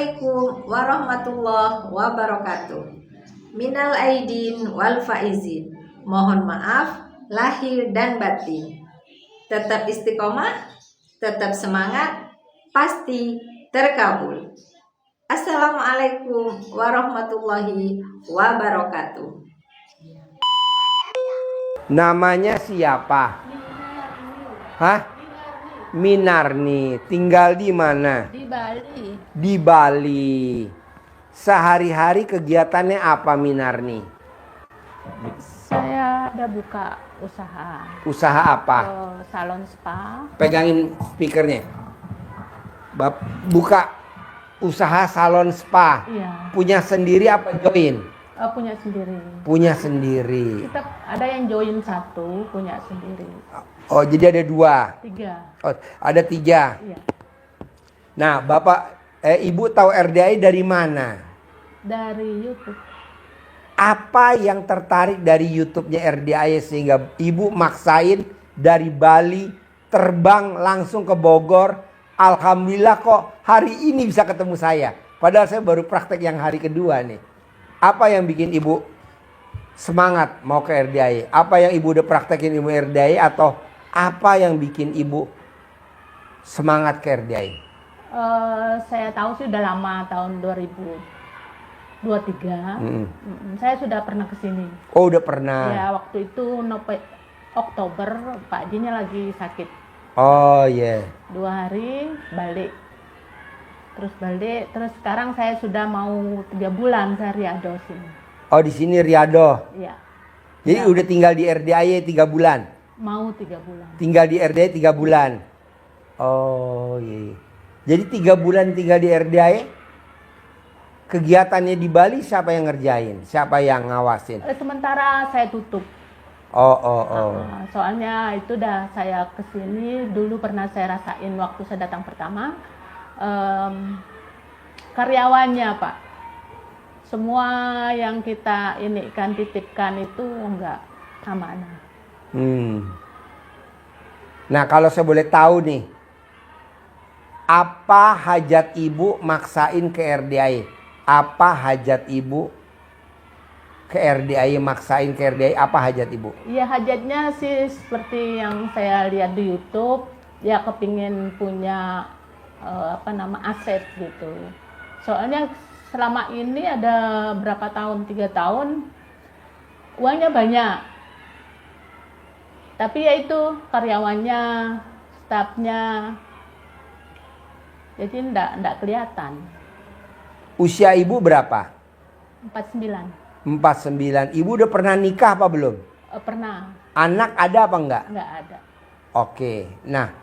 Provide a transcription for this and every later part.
Assalamualaikum warahmatullahi wabarakatuh. Minal aidin wal faizin. Mohon maaf lahir dan batin. Tetap istiqomah, tetap semangat, pasti terkabul. Assalamualaikum warahmatullahi wabarakatuh. Namanya siapa? Hah? Minarni. Tinggal di mana? Di Bali. Di Bali. Sehari-hari kegiatannya apa Minarni? Saya ada buka usaha. Usaha apa? Salon spa. Pegangin speakernya. Buka usaha salon spa. Iya. Punya sendiri apa join? Punya sendiri. Punya sendiri. Kita ada yang join satu, punya sendiri. Oh, jadi ada 2. 3. Oh, ada 3. Iya. Nah, Ibu tahu RDI dari mana? Dari YouTube. Apa yang tertarik dari YouTube-nya RDI sehingga Ibu maksain dari Bali terbang langsung ke Bogor? Alhamdulillah kok hari ini bisa ketemu saya. Padahal saya baru praktek yang hari kedua nih. Apa yang bikin Ibu semangat mau ke RDI? Apa yang Ibu udah praktekin ilmu RDI atau apa yang bikin Ibu semangat ke RDI? Saya tahu sih udah lama, tahun 2023. Saya sudah pernah ke sini. Oh, udah pernah. Ya, waktu itu Oktober Pak Jinya lagi sakit. Oh, iya. 2 hari balik. Terus sekarang saya sudah mau 3 bulan saya Riado sini. Oh, di sini Riado. Iya. Jadi Ya. udah tinggal di RDI 3 bulan. Mau 3 bulan. Tinggal di RDI 3 bulan. Oh, iya. Jadi 3 bulan tinggal di RDI. Kegiatannya di Bali siapa yang ngerjain? Siapa yang ngawasin? Sementara saya tutup. Oh. Soalnya itu dah saya kesini dulu pernah saya rasain waktu saya datang pertama. Karyawannya Pak, semua yang kita titipkan itu enggak amanah. Nah, kalau saya boleh tahu nih, apa hajat Ibu maksain ke RDI? Apa hajat Ibu ke RDI, maksain ke RDI? Apa hajat Ibu? Ya hajatnya sih seperti yang saya lihat di YouTube, ya kepingin punya aset gitu. Soalnya selama ini ada berapa tahun, 3 tahun, uangnya banyak. Tapi ya itu karyawannya, stafnya, jadi enggak kelihatan. Usia Ibu berapa? 49. 49. Ibu udah pernah nikah apa belum? Pernah. Anak ada apa enggak? Enggak ada. Oke. Nah,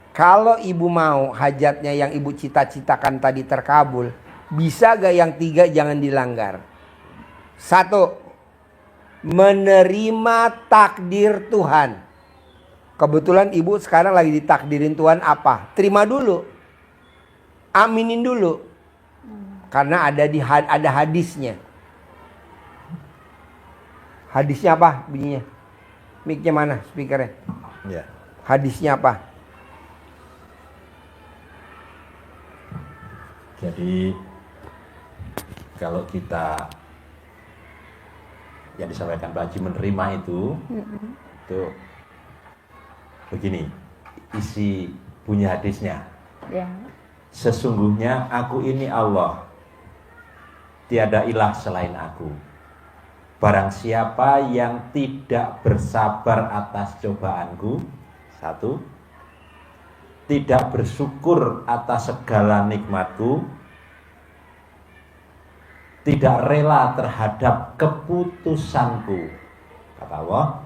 kalau Ibu mau hajatnya yang Ibu cita-citakan tadi terkabul, bisa gak yang 3 jangan dilanggar? 1. Menerima takdir Tuhan. Kebetulan Ibu sekarang lagi ditakdirin Tuhan apa? Terima dulu. Aminin dulu. Karena ada hadisnya. Hadisnya apa bunyinya? Mic-nya mana? Speakernya? Ya. Hadisnya apa? Jadi kalau kita yang disampaikan Pak Haji menerima itu begini isi bunyi hadisnya. Ya. Sesungguhnya aku ini Allah, tiada ilah selain aku. Barang siapa yang tidak bersabar atas cobaanku, 1, tidak bersyukur atas segala nikmatku, tidak rela terhadap keputusanku, kata Allah,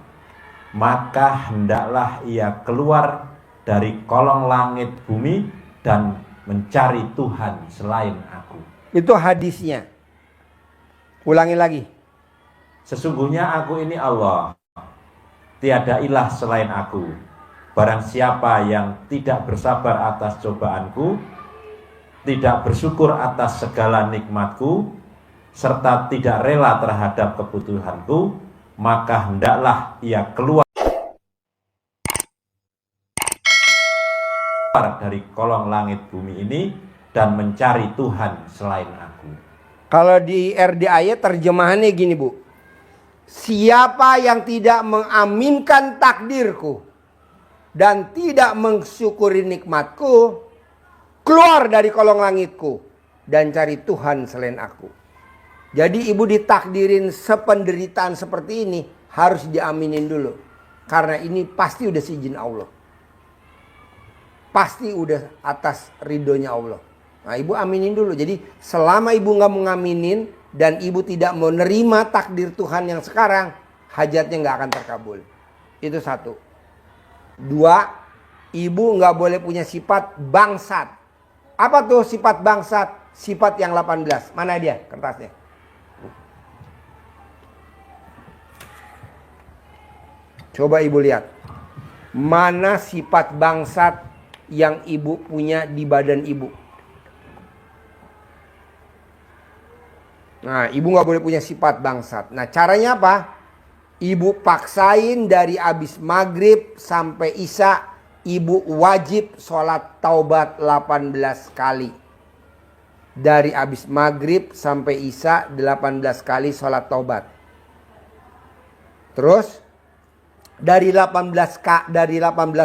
maka hendaklah ia keluar dari kolong langit bumi dan mencari Tuhan selain aku. Itu hadisnya. Ulangi lagi. Sesungguhnya aku ini Allah, tiada ilah selain aku. Barang siapa yang tidak bersabar atas cobaanku, tidak bersyukur atas segala nikmatku, serta tidak rela terhadap kebutuhanku, maka hendaklah ia keluar dari kolong langit bumi ini dan mencari Tuhan selain aku. Kalau di RDAY terjemahannya gini Bu. Siapa yang tidak mengaminkan takdirku dan tidak mensyukuri nikmatku, keluar dari kolong langitku dan cari Tuhan selain aku. Jadi ibu ditakdirin sependeritaan seperti ini harus diaminin dulu. Karena ini pasti udah seizin Allah. Pasti udah atas ridhonya Allah. Nah ibu aminin dulu. Jadi selama ibu nggak mau ngaminin dan ibu tidak mau nerima takdir Tuhan yang sekarang, hajatnya nggak akan terkabul. Itu satu. Dua, ibu nggak boleh punya sifat bangsat. Apa tuh sifat bangsat? Sifat yang 18. Mana dia kertasnya? Coba ibu lihat. Mana sifat bangsat yang ibu punya di badan ibu? Nah, ibu nggak boleh punya sifat bangsat. Nah, caranya apa? Ibu paksain dari abis maghrib sampai isya, ibu wajib sholat taubat 18 kali. Dari abis maghrib sampai isya 18 kali sholat taubat. Terus dari 18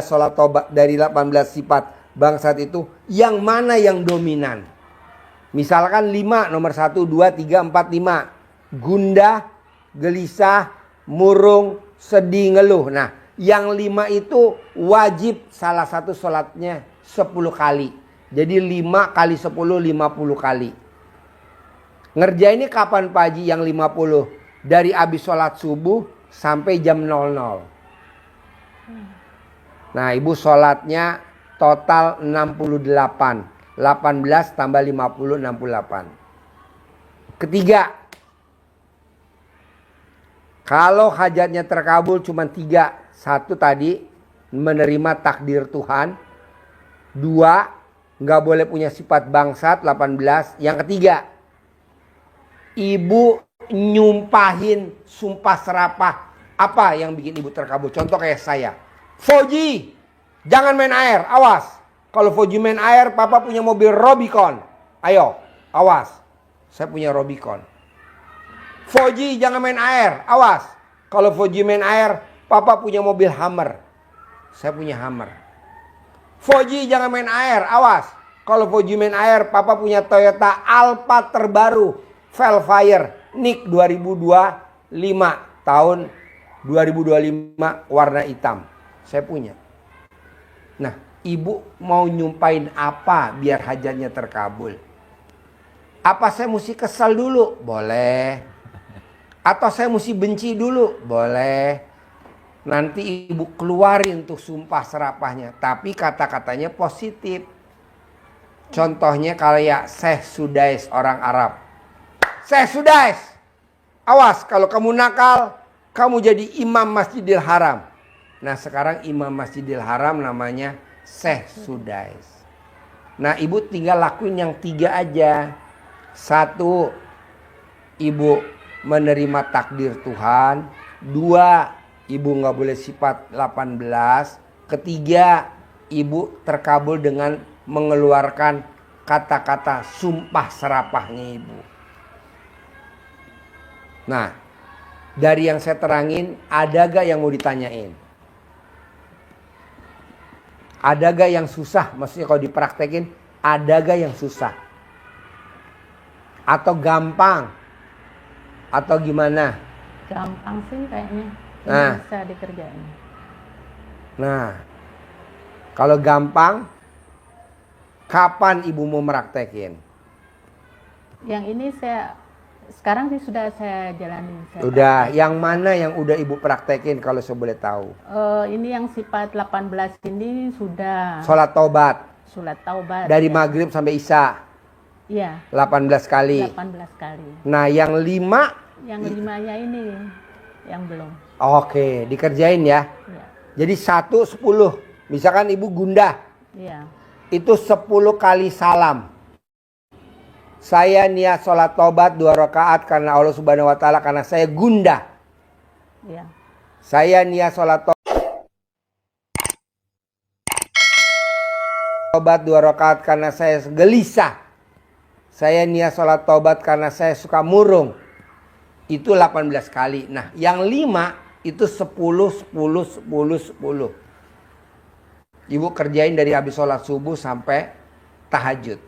sholat taubat, dari 18 sifat bangsat itu yang mana yang dominan? Misalkan 5, nomor 1, 2, 3, 4, 5. Gundah, gelisah, murung, sedih, ngeluh. Nah, yang 5 itu wajib salah satu sholatnya 10 kali. Jadi 5 kali 10, 50 kali. Ngerjainnya kapan Pak Haji yang 50? Dari habis sholat subuh sampai jam 00. Nah, ibu sholatnya total 68. 18 tambah 50, 68. Ketiga, kalau hajatnya terkabul cuma 3. 1 tadi, menerima takdir Tuhan. 2, nggak boleh punya sifat bangsat, 18. Yang ketiga, ibu nyumpahin sumpah serapah. Apa yang bikin ibu terkabul? Contoh kayak saya. Foji, jangan main air, awas. Kalau Foji main air, papa punya mobil Robicon. Ayo, awas. Saya punya Robicon. Foji jangan main air, awas. Kalau Foji main air, papa punya mobil Hummer. Saya punya Hummer. Foji jangan main air, awas. Kalau Foji main air, papa punya Toyota Alphard terbaru. Velfire, NIK 2025. Tahun 2025, warna hitam. Saya punya. Nah, ibu mau nyumpain apa biar hajatnya terkabul? Apa saya mesti kesal dulu? Boleh. Atau saya mesti benci dulu? Boleh. Nanti ibu keluarin tuh sumpah serapahnya. Tapi kata-katanya positif. Contohnya kayak Syekh Sudais orang Arab. Syekh Sudais, awas kalau kamu nakal, kamu jadi imam Masjidil Haram. Nah sekarang imam Masjidil Haram namanya Syekh Sudais. Nah ibu tinggal lakuin yang 3 aja. 1, ibu menerima takdir Tuhan. 2, ibu gak boleh sifat 18. 3, ibu terkabul dengan mengeluarkan kata-kata sumpah serapahnya ibu. Nah dari yang saya terangin, ada gak yang mau ditanyain? Ada gak yang susah? Maksudnya kalau dipraktekin, ada gak yang susah? Atau gampang? Atau gimana? Gampang sih kayaknya. Nah. Bisa dikerjain. Nah, kalau gampang, kapan ibu mau meraktekin? Yang ini sekarang sih sudah saya jalani. Udah, yang mana yang udah ibu praktekin kalau saya boleh tahu? Ini yang sifat 18 ini sudah. Sholat taubat. Sholat taubat. Dari ya. maghrib sampai isya. Iya. 18 kali. 18 kali. Nah, yang 5? Yang 5-nya ini yang belum. Oke, dikerjain ya. Iya. Jadi 1, 10. Misalkan ibu gundah. Iya. Itu 10 kali salam. Saya niat sholat taubat 2 rakaat karena Allah Subhanahu wa taala karena saya gundah. Iya. Saya niat sholat taubat 2 rakaat karena saya gelisah. Saya niat sholat taubat karena saya suka murung. Itu 18 kali. Nah, yang 5 itu 10, 10, 10, 10. Ibu kerjain dari habis sholat subuh sampai tahajud.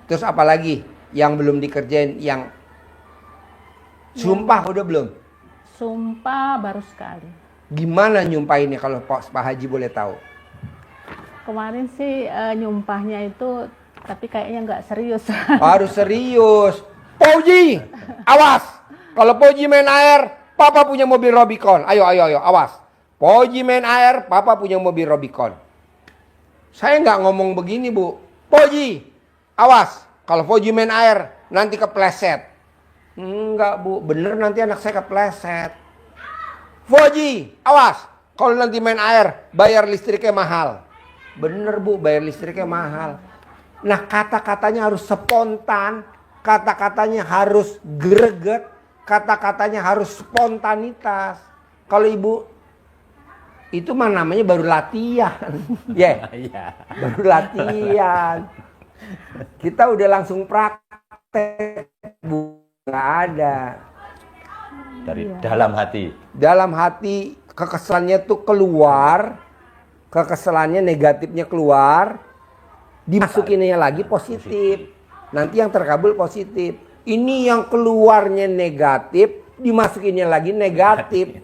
Terus apa lagi yang belum dikerjain? Yang sumpah udah belum? Sumpah baru sekali. Gimana nyumpahinnya kalau Pak Haji boleh tahu? Kemarin sih nyumpahnya itu, tapi kayaknya nggak serius. Harus serius. Poji, awas. Kalau Poji main air, Papa punya mobil Robicon. Ayo, awas. Poji main air, Papa punya mobil Robicon. Saya nggak ngomong begini, Bu. Poji, awas. Kalau Poji main air, nanti kepleset. Enggak, Bu. Bener nanti anak saya kepleset. Poji, awas. Kalau nanti main air, bayar listriknya mahal. Bener, Bu. Bayar listriknya mahal. Nah, kata-katanya harus spontan. Kata-katanya harus greget. Kata-katanya harus spontanitas. Kalau Ibu, itu mah namanya baru latihan. Yeah. Baru latihan. Kita udah langsung praktek, Bu. Nggak ada. Dari dalam hati. Dalam hati kekesalannya tuh keluar. Kekesalannya negatifnya keluar. Dimasukinnya lagi positif. Nanti yang terkabul positif. Ini yang keluarnya negatif, dimasukinnya lagi negatif.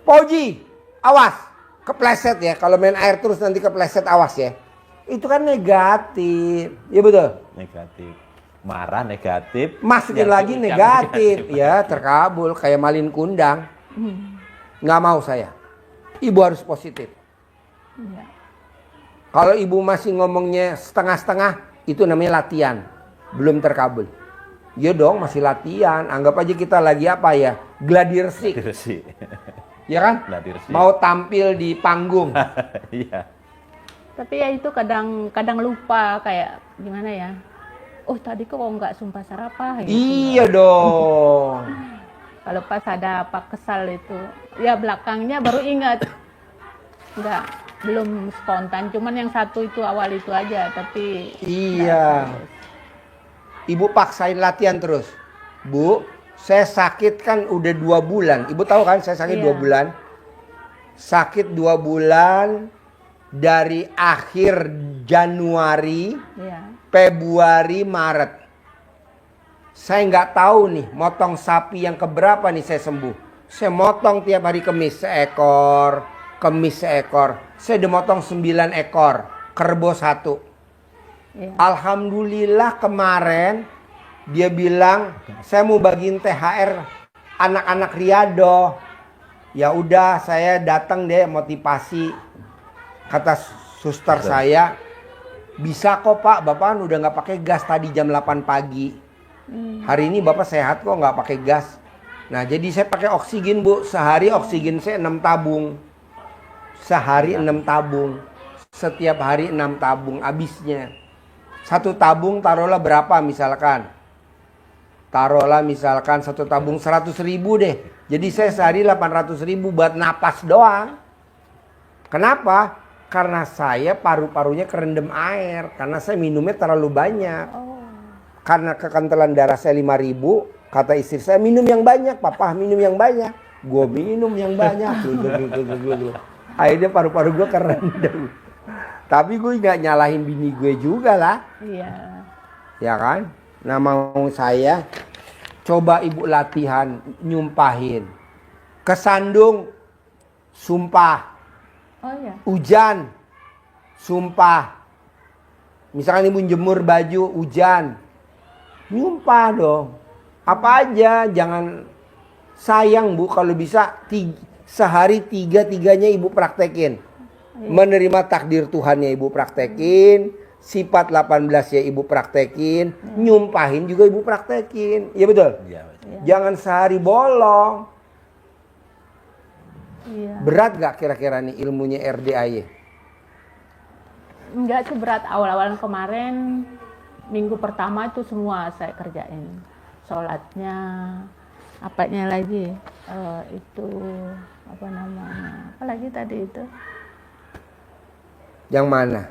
Poji, awas. Kepleset ya. Kalau main air terus nanti kepleset, awas ya. Itu kan negatif. Ya betul? Negatif. Marah negatif. Masukin lagi negatif. Ya terkabul. Kayak malin kundang. Nggak mau saya. Ibu harus positif. Iya. Kalau ibu masih ngomongnya setengah-setengah, itu namanya latihan. Belum terkabul. Ya dong, masih latihan. Anggap aja kita lagi apa ya? Gladiresik. Ya kan? Gladiresik. Mau tampil di panggung. Iya. Tapi ya itu kadang lupa, kayak gimana ya? Oh tadi kok nggak sumpah sarapah? Gitu. Iya dong. Kalau pas ada apa kesal itu, ya belakangnya baru ingat. Belum spontan, cuman yang satu itu awal itu aja, tapi Iya. Ibu paksain latihan terus. Bu, saya sakit kan udah 2 bulan. Ibu tahu kan saya sakit 2 bulan. Sakit 2 bulan dari akhir Januari, Februari, Maret. Saya nggak tahu nih motong sapi yang keberapa nih saya sembuh. Saya motong tiap hari Kemis seekor. Saya udah motong 9 ekor. Kerbau 1. Alhamdulillah kemarin dia bilang saya mau bagiin THR anak-anak Riyado. Ya udah saya datang deh motivasi. Kata suster saya, bisa kok Pak, Bapak udah nggak pakai gas tadi jam 8 pagi. Hari ini Bapak sehat kok nggak pakai gas. Nah jadi saya pakai oksigen Bu, sehari oksigen saya 6 tabung. Sehari 6 tabung. Setiap hari 6 tabung habisnya. 1 tabung taruhlah berapa misalkan. Taruhlah misalkan 1 tabung 100.000 deh. Jadi saya sehari 800.000 buat napas doang. Kenapa? Karena saya paru-parunya kerendam air. Karena saya minumnya terlalu banyak. Karena kekentelan darah saya 5.000. Kata istri saya minum yang banyak. Papa minum yang banyak. Gue minum yang banyak. Akhirnya paru-paru gue kerendam. Tapi gue nggak nyalahin bini gue juga lah. Iya. Ya kan? Nah mau saya coba ibu latihan nyumpahin. Kesandung, sumpah. Oh iya. Hujan, sumpah. Misalkan ibu jemur baju, hujan. Nyumpah dong. Apa aja, jangan sayang Bu kalau bisa sehari 3-3-nya ibu praktekin. Menerima takdir Tuhannya ibu praktekin, sifat 18 ya ibu praktekin, nyumpahin juga ibu praktekin. Iya betul? Iya. Jangan sehari bolong. Iya. Berat gak kira-kira nih ilmunya RDAY? Enggak sih berat, awal-awalan kemarin minggu pertama itu semua saya kerjain. Sholatnya, apanya lagi, itu apa namanya, apa lagi tadi itu? Yang mana?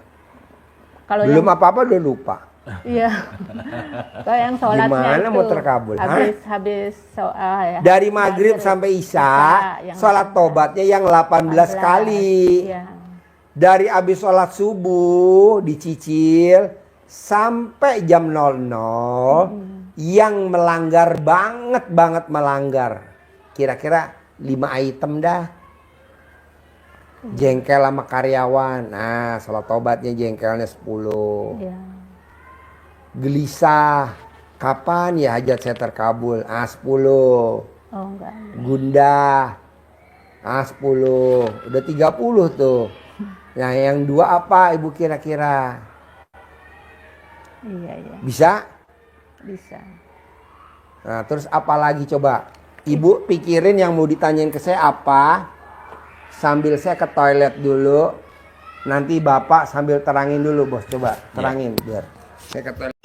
Kalau belum yang, apa-apa udah lupa. Iya. Kalau yang sholatnya Gimana itu mau terkabul? habis ya. Dari maghrib sampai isya, yang sholat tobatnya yang 18 kali. Iya. Dari habis sholat subuh dicicil sampai jam 00 yang melanggar banget melanggar. Kira-kira 5 item dah. Jengkel sama karyawan. Nah, sholat tobatnya jengkelnya 10. Iya. Gelisah. Kapan ya hajat saya terkabul? 10. Oh, enggak. Gundah. 10. Udah 30 tuh. Nah, yang 2 apa Ibu kira-kira? Iya. Bisa? Bisa. Nah, terus apa lagi coba? Ibu pikirin yang mau ditanyain ke saya apa? Sambil saya ke toilet dulu. Nanti Bapak sambil terangin dulu, Bos. Coba terangin biar saya ke toilet.